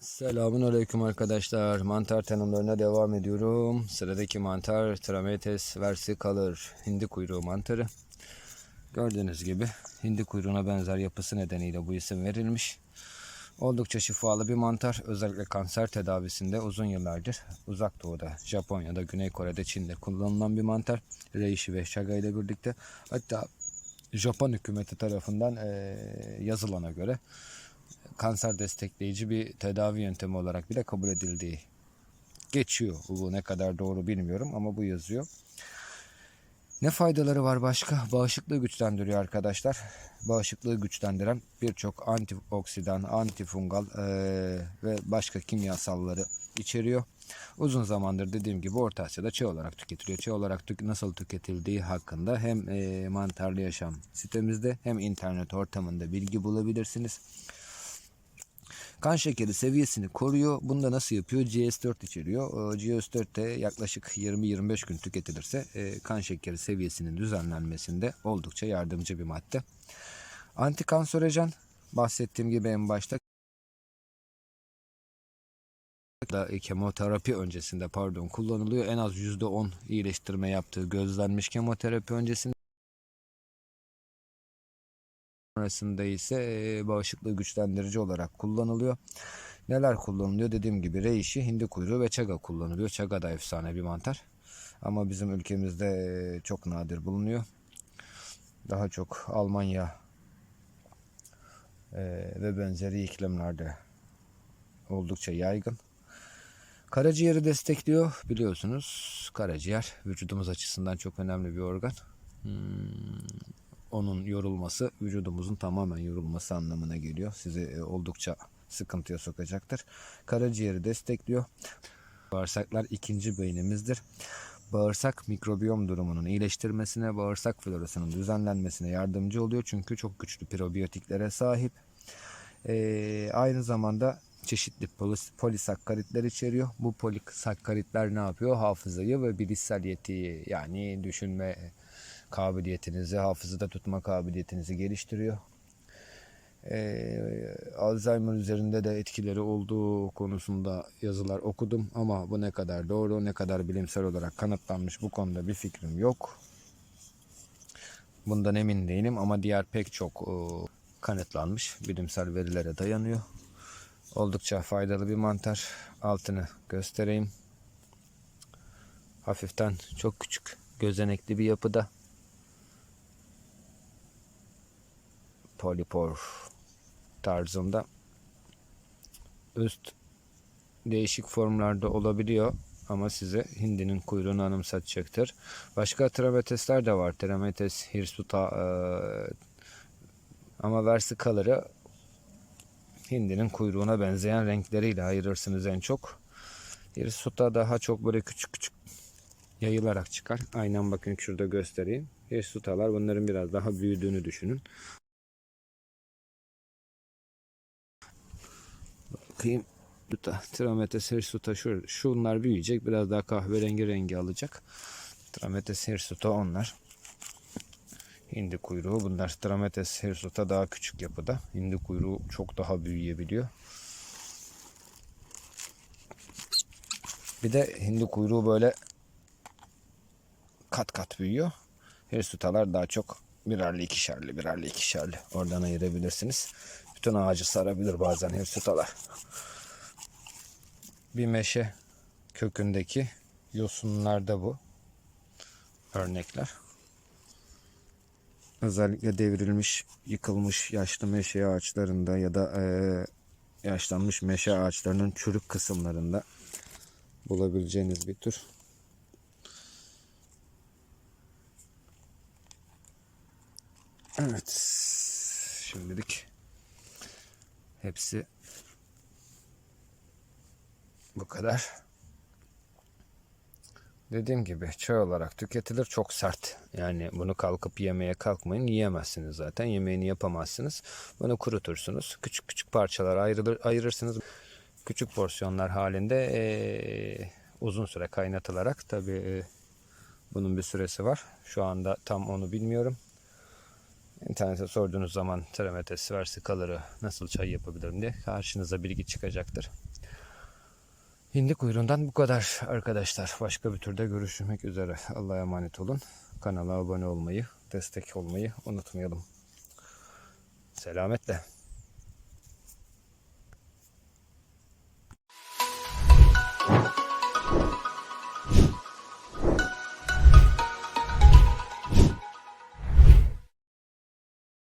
Selamünaleyküm arkadaşlar. Mantar tanımlarına devam ediyorum. Sıradaki mantar Trametes versicolor, hindi kuyruğu mantarı. Gördüğünüz gibi hindi kuyruğuna benzer yapısı nedeniyle bu isim verilmiş. Oldukça şifalı bir mantar. Özellikle kanser tedavisinde uzun yıllardır Uzak Doğu'da, Japonya'da, Güney Kore'de, Çin'de kullanılan bir mantar. Reishi ve Chaga ile birlikte. Hatta Japon hükümeti tarafından yazılana göre kanser destekleyici bir tedavi yöntemi olarak bile kabul edildiği geçiyor. Bu ne kadar doğru bilmiyorum ama bu yazıyor. Ne faydaları var başka? Bağışıklığı güçlendiriyor arkadaşlar. Bağışıklığı güçlendiren birçok antioksidan, antifungal ve başka kimyasalları içeriyor. Uzun zamandır dediğim gibi Orta Asya'da çay olarak tüketiliyor. Çay olarak nasıl tüketildiği hakkında hem Mantarlı Yaşam sitemizde hem internet ortamında bilgi bulabilirsiniz. Kan şekeri seviyesini koruyor. Bunu da nasıl yapıyor? GS4 içeriyor. GS4 de yaklaşık 20-25 gün tüketilirse kan şekeri seviyesinin düzenlenmesinde oldukça yardımcı bir madde. Antikanserojen, bahsettiğim gibi en başta kemoterapi öncesinde kullanılıyor. En az %10 iyileştirme yaptığı gözlenmiş kemoterapi öncesinde. Sonrasında ise bağışıklığı güçlendirici olarak kullanılıyor. Neler kullanılıyor? Dediğim gibi reishi, hindi kuyruğu ve chaga kullanılıyor. Chaga da efsane bir mantar. Ama bizim ülkemizde çok nadir bulunuyor. Daha çok Almanya ve benzeri iklimlerde oldukça yaygın. Karaciğeri destekliyor. Biliyorsunuz karaciğer vücudumuz açısından çok önemli bir organ. Onun yorulması vücudumuzun tamamen yorulması anlamına geliyor. Sizi oldukça sıkıntıya sokacaktır. Karaciğeri destekliyor. Bağırsaklar ikinci beynimizdir. Bağırsak mikrobiyom durumunun iyileştirmesine, bağırsak florasının düzenlenmesine yardımcı oluyor. Çünkü çok güçlü probiyotiklere sahip. Aynı zamanda çeşitli polisakkaritler içeriyor. Bu polisakkaritler ne yapıyor? Hafızayı ve bilişsel yetiyi, yani düşünme kabiliyetinizi, hafızada tutma kabiliyetinizi geliştiriyor. Alzheimer üzerinde de etkileri olduğu konusunda yazılar okudum ama bu ne kadar doğru, ne kadar bilimsel olarak kanıtlanmış, bu konuda bir fikrim yok. Bundan emin değilim ama diğer pek çok kanıtlanmış bilimsel verilere dayanıyor. Oldukça faydalı bir mantar. Altını göstereyim. Hafiften çok küçük, gözenekli bir yapıda. Polipor tarzında. Üst değişik formlarda olabiliyor ama size hindinin kuyruğunu anımsatacaktır. Başka Trametesler de var. Trametes hirsuta ama versicolor'ı hindinin kuyruğuna benzeyen renkleriyle ayırırsınız en çok. Hirsuta daha çok böyle küçük küçük yayılarak çıkar. Aynen bakın şurada göstereyim. Hirsutalar bunların biraz daha büyüdüğünü düşünün. Bakayım. Trametes hirsuta şunlar büyüyecek. Biraz daha kahverengi rengi alacak. Trametes hirsuta onlar. Hindi kuyruğu bunlar. Trametes hirsuta daha küçük yapıda. Hindi kuyruğu çok daha büyüyebiliyor. Bir de hindi kuyruğu böyle kat kat büyüyor. Hirsutalar daha çok birerli ikişerli. Oradan ayırabilirsiniz. Bütün ağacı sarabilir bazen hirsutalar. Bir meşe kökündeki yosunlarda bu örnekler. Özellikle devrilmiş, yıkılmış yaşlı meşe ağaçlarında ya da yaşlanmış meşe ağaçlarının çürük kısımlarında bulabileceğiniz bir tür. Evet, şimdilik hepsi bu kadar. Dediğim gibi çay olarak tüketilir, çok sert. Yani bunu kalkıp yemeye kalkmayın, yiyemezsiniz zaten. Yemeğini yapamazsınız. Bunu kurutursunuz. Küçük küçük parçalar ayırırsınız. Küçük porsiyonlar halinde uzun süre kaynatılarak, tabii bunun bir süresi var. Şu anda tam onu bilmiyorum. İnternete sorduğunuz zaman Trametes versicolor'ı nasıl çay yapabilirim diye karşınıza bilgi çıkacaktır. Hindi kuyruğundan bu kadar arkadaşlar. Başka bir türde görüşmek üzere. Allah'a emanet olun. Kanala abone olmayı, destek olmayı unutmayalım. Selametle.